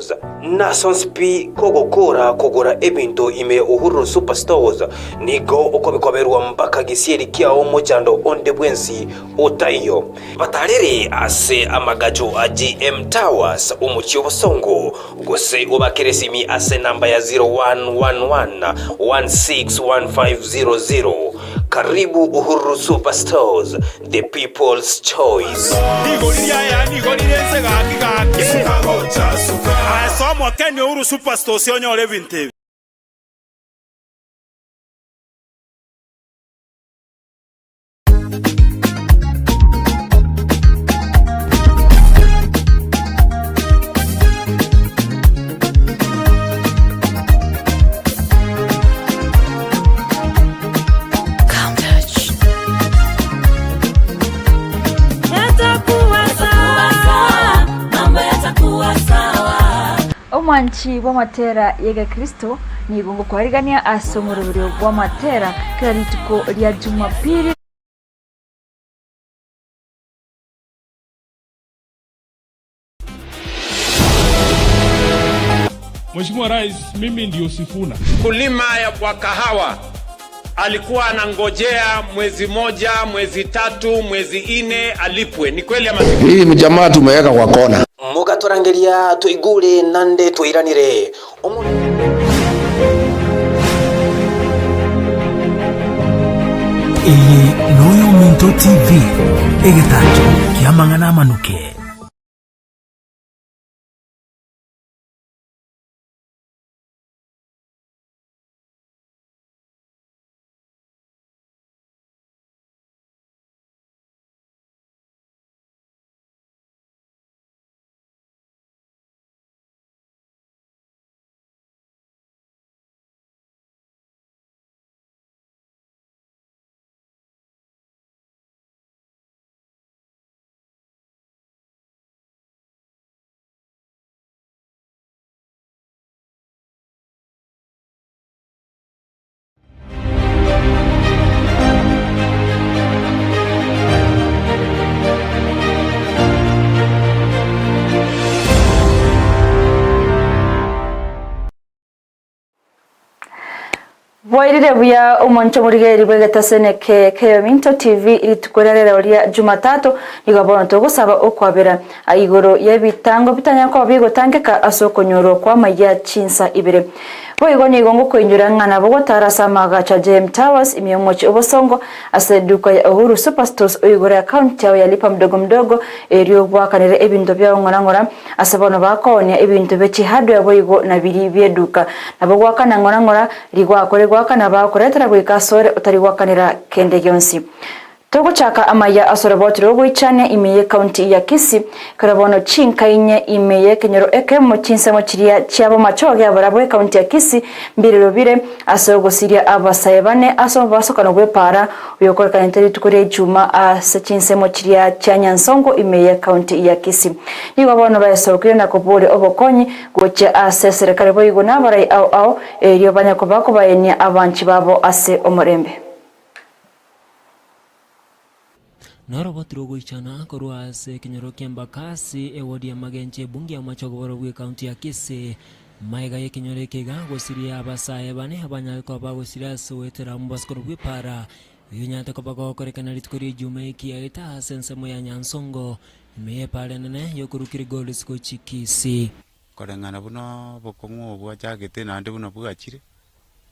Superstores Nations P kugura ebintu ime Uhuru Superstores nigo uko bikoberwa mpaka gisieri kiao mujando onde bwensi utayo batarere ase amagajo a GM Towers umuchiyo songo gose ubakeresimi ase namba ya 0111161500. Karibu Uhuru Superstores, the people's choice. Uhuru Superstores yonyole 10th. Omwanchi wa matera yega Kristo ni gongo kwarigania asomoro buri wa matera kila lituko lya Jumapili. Mheshimiwa Rais, mimi ndio Sifuna. Kulima wa kahawa alikuwa anangojea mwezi moja, mwezi tatu, mwezi 4 alipwe. Ni kweli ama si? Hii mjamaa tumeweka kwa kona. Mugatorangeria tuigure nande tuiranire. Iyi Noyo Minto TV egetacho kiamangana amanuke. Wairire buya umoncho murigeri bwegetasene ke Minto TV ilitukorera oria Jumatatu igabona tugusaba okwabera aigoro yebitango bitanya ko bigotangeka asokonyoro kwa Amayia Chinsa Ibere boigo ni gongo kwenyura ngana bogotara samaga cha GM Towers imyomochi obosongo aseduka ya Uhuru Superstores oigoro account ya lipa mdogo mdogo erio bwakanire ebintu bya ngora asabono bakonya ebintu bechi hardware boigo na biri byeduka nabo gwakana ngora rigwa koregwa kana bakoretera gwikasore utari gwakanira kende gyonsi toguchaka Amayia asorobotiro gwichane imeye county ya Kisii karabono chinkainye imeye kenyoro ekemo Chinsa mochiria chiabo machoge abarabwe county ya Kisii mbirobire asogosiria abasayebane asobasokano gwepara uyokoreka nteri tukure Juma ase Chinsa mochiria chanyansongo imeye county ya Kisii nigo bono bayasokire na kubure obokonyi goche ase serikali boyigo nabarai au eriyo banyakobako bayenya abanchi babo ase omorembe. Narobotiro goichana korwa ase kinyoro kiembakasi ewodi ya magenche bungi ya machogoro bwe county ya Kisii maiga ye kinyoro kega gosiria abasaye bane abanyako bagosiria sowetera mbaskoro bwe para yunyate ko bagokorekana litkori Juma iki yaita sensemo ya nyansongo meye pale nene yokurukiri goals ko Kisii korengana buno bokongo bwa chagete nande buno bwachire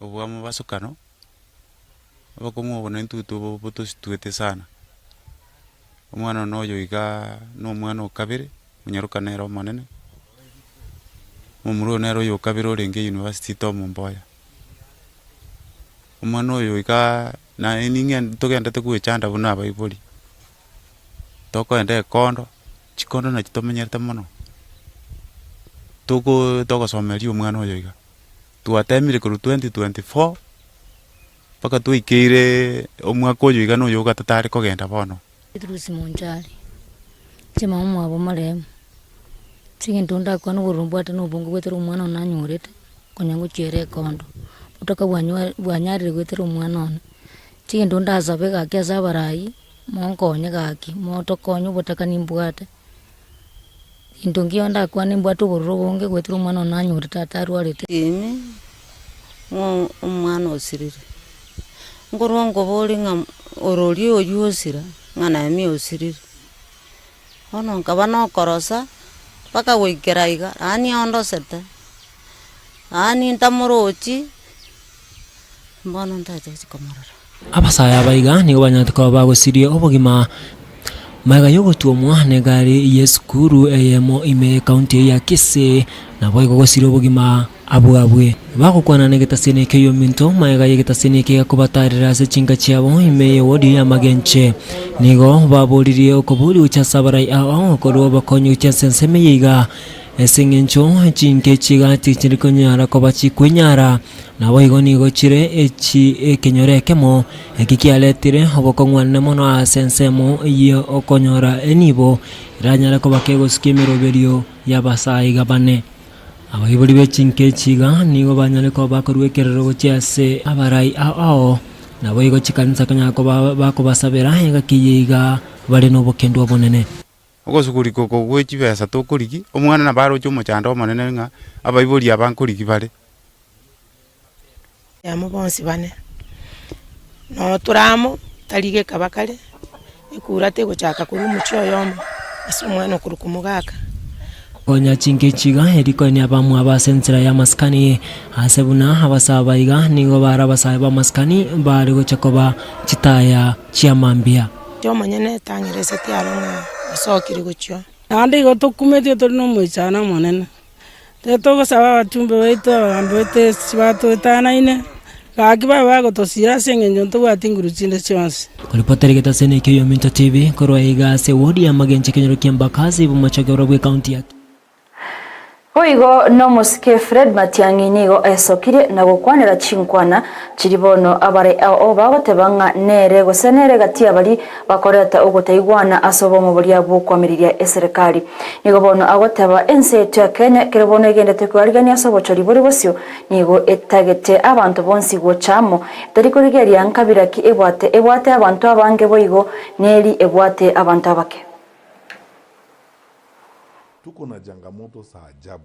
obwa mubasukano bokongo buno ntutu butositwete sana. Umwana noyo iga no mwana okabere munyaruka nero monene mumuro nero yo kabere orenge university to Mumboya umwana oyo iga na eninge togenda tekwechanda buna abaiboli toko ende kondo chikondo na chitomenyerete mono toko someria umwana oyo iga tuatemire kuru 2024 paka tuikire omwaka oyo iga no yo gatatari kogenda bono Idrusi monjali chema umwabo maremu chingendonda kwa n'uburumbu ate n'ubungu gwetera umwana onanyorete konyango chere kondo utoka bwanyarire gwetera umwana ona chingendonda azabe gake azabarayi monkonye gake moto konyo botaka nimbwate Indongio nda kwa ni mbwatu burugonge gwetru mwana nanyure tataru arete. Imi umwana osirire. Ngorongo boli nga oroli oyusira ngana mi osirire. Ono nkabano korosa paka wigeraiga ani ondo sete. Ani ntamurochi mbona ntaje chikomorora. Abasaya baiga ni banyatiko bagosirie obogima maiga yogotuo mwana gari yesukuru eyemo ime county ya Kisii na boigo gosirie obogima abwe bagokwana negetasene keyo minto maiga yegetasene ke kubatarira se chinga chiabo ime wodi ya magenche nigo baburirie okobuli uchasabarai ao koro bakonyo chasenseme yiga esengencho chinke chiga tichirikonyara kobachi kwenyara na boigo nigo chire echi ekenyorekemo ekikialetire obokongwane mono asensemo iyo okonyora enibo iranyara kobakego skimiroberio yabasai gabane abayibuli bechinke chiga nigo banyale ko bakorwekerero gochase abarai ao na boigo chikanisa kanyako bakobasabera egakiyiga bali no bokendo bonene ogosukuri koko gwechi besa tokoriki omwana na baro chomo chando manene nga abayibuli abankoriki bale ya mubonsi bane no turamo talige kabakale ikurate gochaka kuri mucho yomo asumwana kuri kumugaka onya chinke chiga eriko ni abamwa basensera ya maskani asebuna abasabaiga nigo barabasaba maskani bari gochakoba chitaya chiamambia yo manyene tangirese tialonga asokiri gocho andi go tokumetio to no moichana monene teto go saba batumbe weito ambete sibato tanaine kakiba bago tosira sengenyo to atinguru chinde chonse kulipoteri getasene keyo minto TV koroiga se wodi ya magenche kenyoro kiambakazi bumachagero bwe county ya Hoigo no musike Fred Matiang'i nigo esokire na gukwanira chinkwana chiribono abare ao bagotebanga nere gosenere gatia bali bakoreta ugotaigwana asobo mu buli abukwamiriria eserikali nigo bono agoteba enseto ya Kenya kirebono igendete kwarigania asobo chori buri bosio nigo etagete abantu bonsi gochamo tarikurigeria nkabiraki ebwate abantu abange boigo neri ebwate abantu abake. Tuko na changamoto za ajabu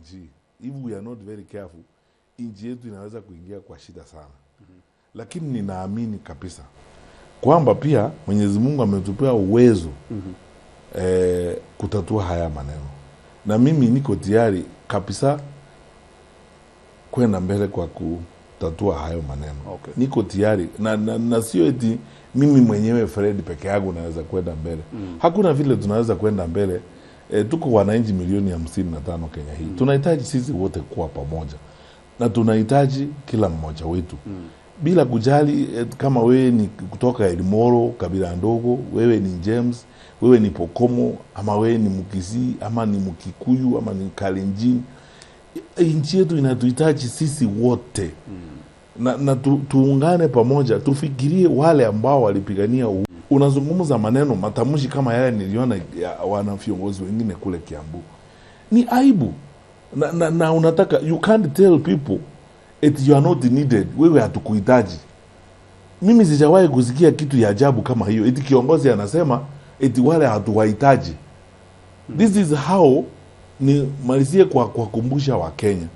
nchi. If we are not very careful, nchi yetu inaweza kuingia kwa shida sana. Lakini ninaamini kabisa kwamba pia Mwenyezi Mungu ametupea uwezo kutatua haya maneno. Na mimi niko tayari kabisa kwenda mbele kwa kutatua hayo maneno. Okay. Niko tayari na sio eti mimi mwenyewe Fred peke yangu naweza kwenda mbele. Hakuna vile tunaweza kwenda mbele. Tuko wananchi milioni 55 Kenya hii. Tunahitaji sisi wote kuwa pamoja. Na tunahitaji kila mmoja wetu. Bila kujali kama wewe ni kutoka Elimoro, kabila ndogo, wewe ni James, wewe ni Pokomo, ama wewe ni Mukisi, ama ni Mukikuyu, ama ni Kalenjin. Nchi yetu inatuhitaji sisi wote. Na tuungane pamoja, tufikirie wale ambao walipigania unazungumza maneno matamushi kama yale niliona wana viongozi wengine kule Kiambu. Ni aibu. Na unataka, you can't tell people you are not needed. Wewe hatukuhitaji. Mimi sijawahi kusikia kitu ya ajabu kama hiyo. Kiongozi anasema wale hatuwahitaji. This is how ni malizie kwa kumbusha wa Kenya.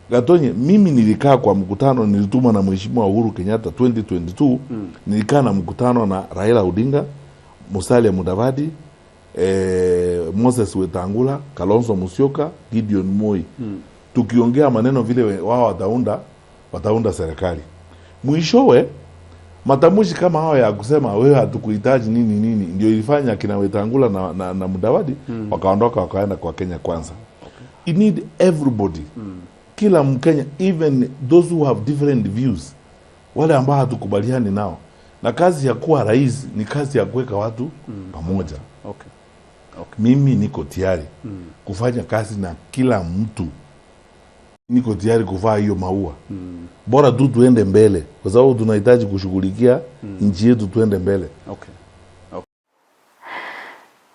Gatonye, mimi nilikaa kwa mkutano nilituma na Mheshimiwa Uhuru Kenyatta 2022. Nilikaa na mkutano na Raila Odinga, Musalia Mudavadi, Moses Wetangula, Kalonzo Musyoka, Gideon Moi. Tukiongea maneno vile wao wataunda serikali. Mwishowe matamushi kama hao ya kusema wewe hatukuhitaji nini ndio ilifanya kina Wetangula na Mudavadi wakaondoka wakaenda kwa Kenya Kwanza. You need everybody. Kila Mkenya, even those who have different views, wale ambao hatukubaliani nao. Na kazi ya kuwa rais ni kazi ya kuweka watu pamoja. Okay. Mimi niko tayari kufanya kazi na kila mtu. Niko tayari kuvaa hiyo maua. Bora tu tuende mbele kwa sababu tunahitaji kushughulikia nchi yetu tuende mbele. Okay.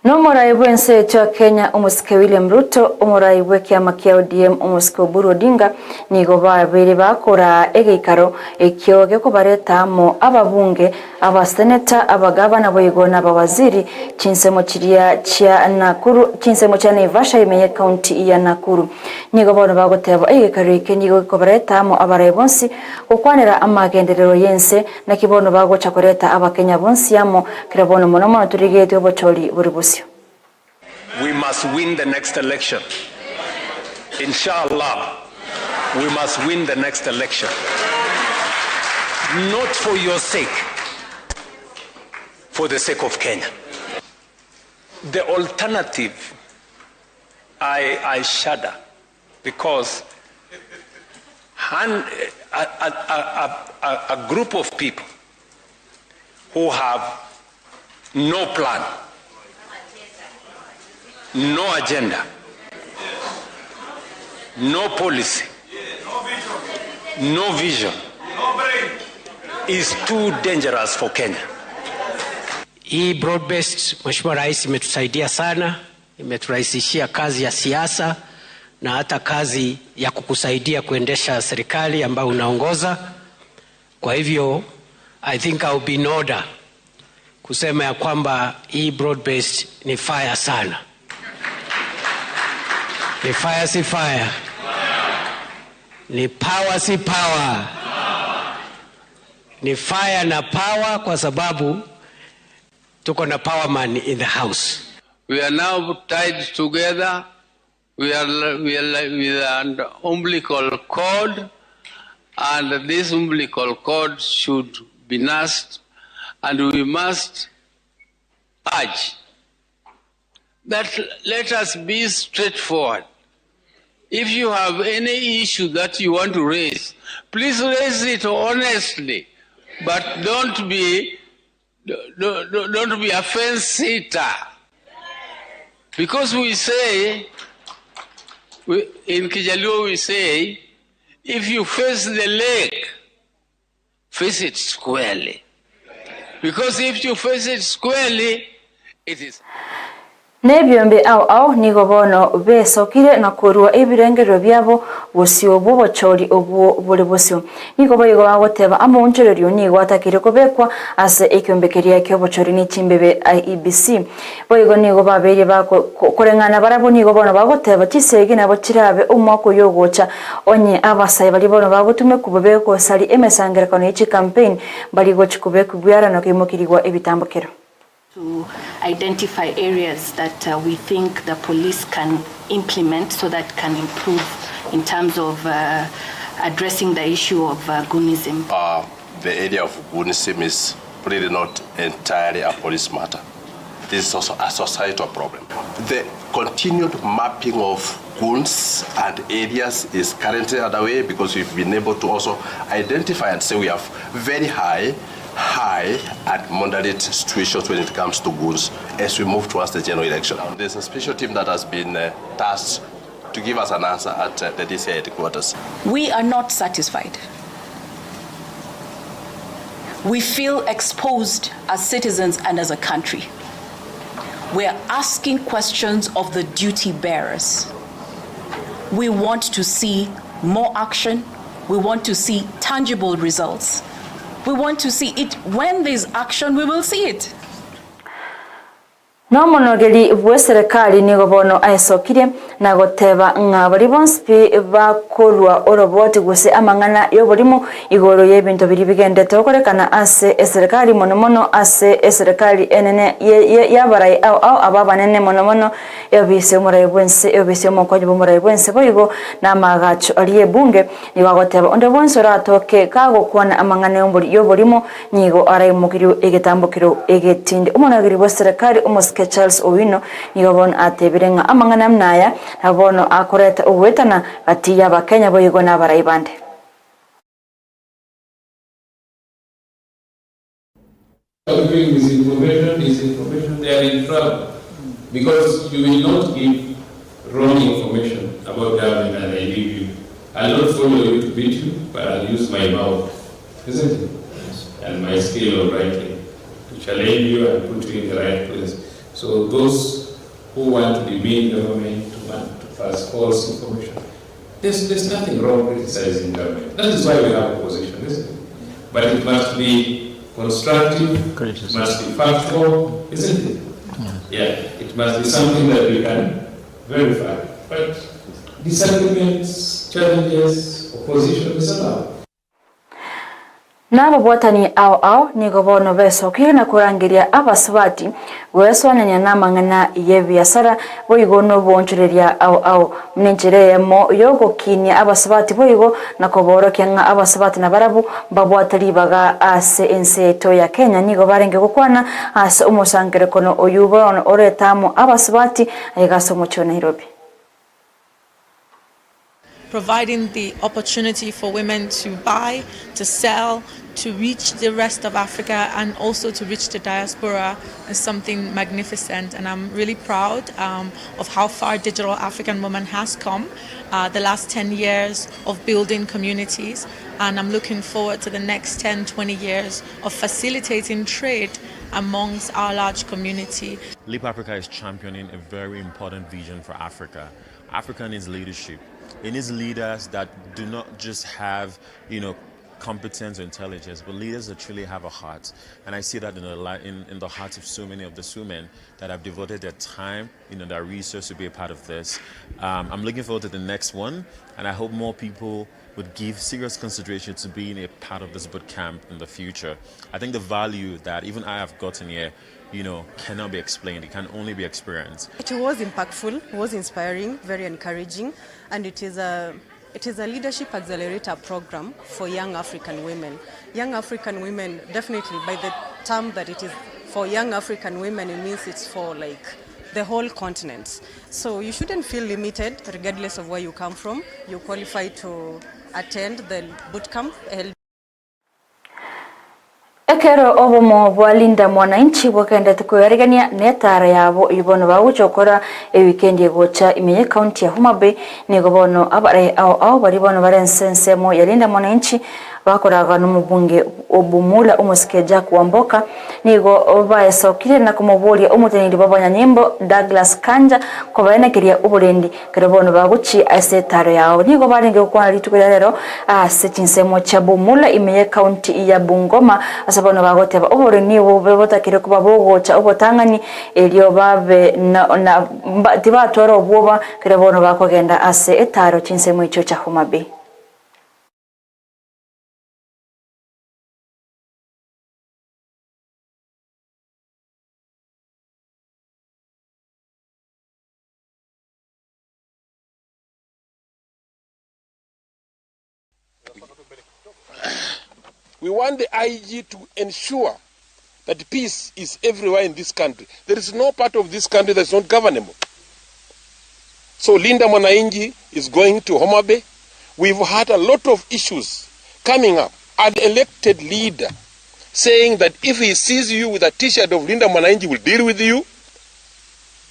N'omurai bwense etwa Kenya omusike William Ruto omurai bw'ekiama kia ODM omusike Oburu Odinga nigo babiri bakora egeikaro ekio gekubaretamo ababunge abaseneta abagabana boigo n'abawaziri chinsemo chiria chia Nakuru chinsemo cha Naivasha imenye county ya Nakuru nigo bono bagoteba egeikaro eke nigo gekubaretamo abarai bonsi okwanera amagenderero yense na kibono bagocha koreta abakenya bonsi amo kirabono mono turigete obocholi buri busi. We must win the next election. Inshallah, we must win the next election. Not for your sake, for the sake of Kenya. The alternative, I shudder, because a group of people who have no plan, no agenda, no policy, no vision, is too dangerous for Kenya. Hii broad based, Mheshimiwa Rais, imetusaidia sana, imeturahisishia kazi ya siasa na hata kazi ya kukusaidia kuendesha serikali ambayo unaongoza. Kwa hivyo I think I'll be in order kusema ya kwamba hii broad based ni fire sana. Ni fire si fire. Ni power si power. Ni fire na power kwa sababu tuko na power man in the house. We are now tied together. We are with an umbilical cord, and this umbilical cord should be nursed, and we must urge that let us be straightforward. If you have any issue that you want to raise, please raise it honestly, but don't be a fence sitter. Because we say, in Kijaluo we say, if you face the lake, face it squarely. Because if you face it squarely, it is... Nebyombe au nigo bono besokire na kurua ebirengero byabo bosio bobochori obu bole bosio nigo bayigo bagoteba amonchererio nigo atakire kobekwa ase ekyombekeria kyobochori ni chimbebe IEBC bayigo nigo babere bako korengana barabo nigo bono bagoteba chisege nabo chirabe umwako yogocha onye abasaye bali bono bagotume kubebeko sali emesangera kono ichi campaign bali gochikubeko bwara no kimokirigwa ebitambokero to identify areas that we think the police can implement so that can improve in terms of addressing the issue of goonism. The area of goonism is really not entirely a police matter. This is also a societal problem. The continued mapping of goons and areas is currently underway because we've been able to also identify and say we have very high and moderate situations when it comes to goons as we move towards the general election. There's a special team that has been tasked to give us an answer at the DCI headquarters. We are not satisfied. We feel exposed as citizens and as a country. We are asking questions of the duty bearers. We want to see more action. We want to see tangible results. We want to see it. When there's action, we will see it. No monogeli bweserekali nigo bono aisokire na goteba ngabari bonspi bakolwa oroboti guse amangana yoborimo igoro yebinto biri bigendete okorekana ase eserekali monomono ase eserekali enene yabarai au ababanene monomono yobise umurai bwense yobise omokwaje bomurai bwense boigo na magacho aliye bunge nigo goteba onde bwense ratoke kago kwana amangana yoborimo nigo araimukiro egetambukiro egetinde umonagiri bweserekali Charles Owino nigobon atebirenga amangana mnaya nabono akoreta uwetana ati ya bakenya boyigo na baraibande. Misinformation, they are in trouble because you will not give wrong information about government and I leave you. I'll not follow you to beat you, but I'll use my mouth, isn't it? And my skill of writing to challenge you and put you in the right place. So those who want to demean government, to pass false information. There's nothing wrong criticizing government. That is why we have opposition, isn't it? But it must be constructive, it must be factual, isn't it? Yeah, it must be something that we can verify. But disagreements, challenges, opposition is allowed. Nabo bwatani ao nigo bono besokire na kurangiria abaswati weswananya namangana yebiasara boigo no bonchureria ao mnenjeremo yogo kinya abaswati boigo na koboro kyanga abaswati na barabu babwatari baga ase enseto ya Kenya nigo barenge gukwana ase umusangere kono oyuba ono oretamo abaswati ayagaso mucho Nairobi. Providing the opportunity for women to buy, to sell, to reach the rest of Africa and also to reach the diaspora is something magnificent, and I'm really proud of how far Digital African Woman has come the last 10 years of building communities, and I'm looking forward to the next 10-20 years of facilitating trade amongst our large community. Leap Africa is championing a very important vision for Africa. Africa needs leadership. It needs leaders that do not just have, competence or intelligence, but leaders that truly have a heart. And I see that in the hearts of so many of these women that have devoted their time, their research to be a part of this. I'm looking forward to the next one, and I hope more people would give serious consideration to being a part of this boot camp in the future. I think the value that even I have gotten here, cannot be explained. It can only be experienced. It was impactful, it was inspiring, very encouraging, and it is a leadership accelerator program for young African women. Young African women, definitely by the term that it is for young African women, it means it's for the whole continent. So you shouldn't feel limited regardless of where you come from. You qualify to attend the boot camp held. Ekero obomo bwalinda mwananchi bwakenda tukuyaregania netara yabo ibono bawuchokora weekend yegocha imenye county ya Homa Bay nigo bono abare ao bari bono barensensemo yalinda mwananchi bakoraga n'umubunge obumula umusikeja Kwamboka nigo bayesokire na kumubulia umuteniri babanyanyimbo Douglas Kanja ko bayenekeria uburendi kero bono baguchi asetaro yao nigo baringe kwana litukira rero sechinsemo cha bumula imenye county ya Bungoma asabono bagoteba uburendi bobotakire kuba bogocha ubotangani elio babe na tibatoro obwoba kero bono bakogenda asetaro chinsemo icho cha Homa Bay. We want the IG to ensure that peace is everywhere in this country. There is no part of this country that's not governable. So Linda Mwananchi is going to Homa Bay. We've had a lot of issues coming up. An elected leader saying that if he sees you with a t-shirt of Linda Mwananchi, will deal with you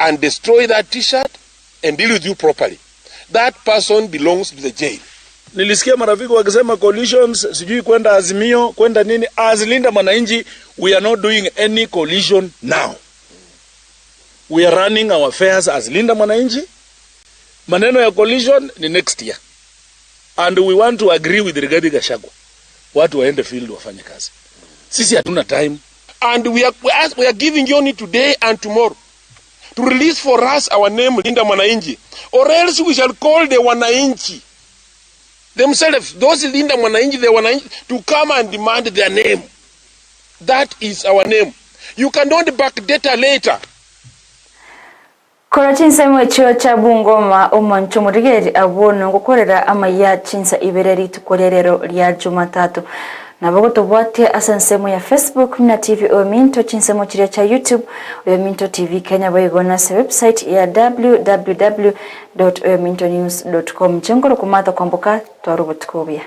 and destroy that t-shirt and deal with you properly. That person belongs to the jail. Nilisikia marafiki wakisema coalitions, sijui kwenda Azimio, kwenda nini. As Linda Mwananchi, we are not doing any coalition now. We are running our affairs as Linda Mwananchi. Maneno ya coalition ni next year. And we want to agree with Rigathi Gachagua. Watu waende field wafanye kazi. Sisi hatuna time. And we are giving you today and tomorrow to release for us our name Linda Mwananchi, or else we shall call the Wananchi themselves, those Linda Mwananchi, the Wananchi, to come and demand their name. That is our name. You cannot backdate later. Kora Chinsa mwecho cha Bungoma umuntu murigeri abono gukorera Amayia Chinsa Ibere ritukorerero rya Jumatatu. Nabago tobwate asansemo ya Facebook na TV Ominto Chinsemo chire cha YouTube Ominto TV Kenya bayigona se website ya www.omintonews.com. Chengoro kumata Kwamboka twarubutukobya.